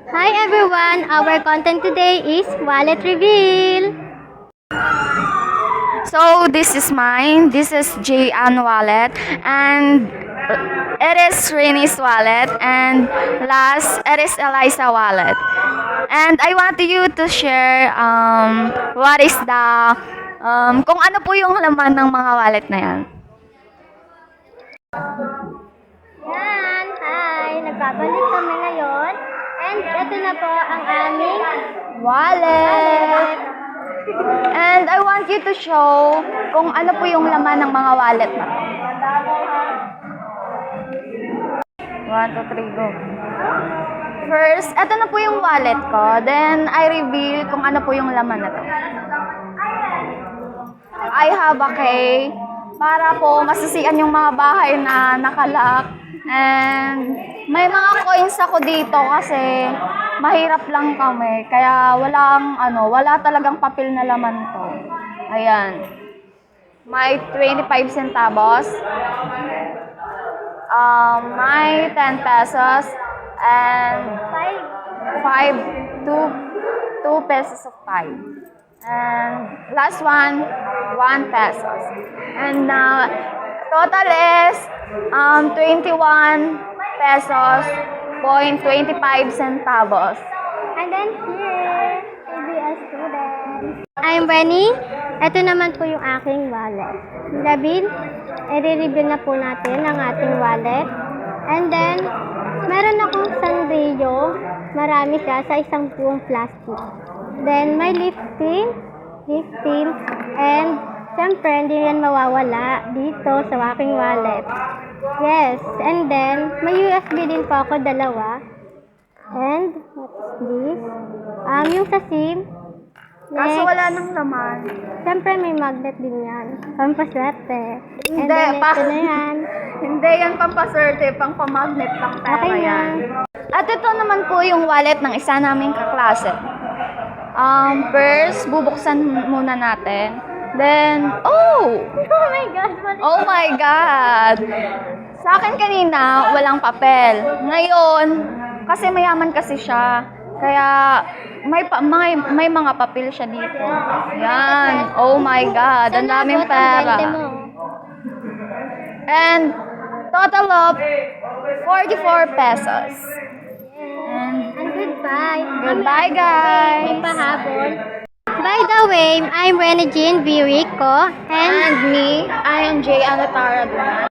Hi everyone! Our content today is wallet reveal. So this is mine. This is J.Ann wallet, and it is Rini's wallet, and last it is Eliza wallet. And I want you to share what is the kung ano po yung laman ng mga wallet na yan. Yan! Hi! Nagbabalik kami ngayon. And ito na po ang aming Wallet! And I want you to show kung ano po yung laman ng mga wallet na to. 1, 2, 3, go. First, ito na po yung wallet ko. Then, I reveal kung ano po yung laman na to. I have a key para po masisian yung mga bahay na nakalock. And may mga coins ako dito kasi mahirap lang kami. Kaya wala talagang papel na laman to. Ayan. May 25 centavos. May 10 pesos. And 2 pesos of 5. And last one, 1 pesos. And total is 21 pesos, 0.25 centavos. And then here, ABS student. I'm Benny. Ito naman po yung aking wallet. Labil, i-reveal na po natin ang ating wallet. And then, meron akong sandrilyo. Marami siya sa isang buong plastic. Then, may lifting, and siyempre, hindi yan mawawala dito sa aking wallet. Yes, and then, may USB din po ako, dalawa. And, what is this? Yung sa SIM. Kaso wala nang laman. Siyempre, may magnet din yan. Pampaswerte. And Hindi, then, ito na yan. Hindi yan pampaswerte, pang pamagnet lang pera Okay na. yan. At ito naman po yung wallet ng isa naming kaklase. First, bubuksan muna natin. Then, oh! Oh my God! Oh my God! Sa akin kanina, walang papel. Ngayon, kasi mayaman kasi siya. Kaya, may mga papel siya dito. Yan. Oh my God. Ang daming pera. And, total of 44 pesos. And goodbye. Goodbye, guys. May pahabol. By the way, I'm Rena Jean Virico. And And me, I am J. Anatara Duman.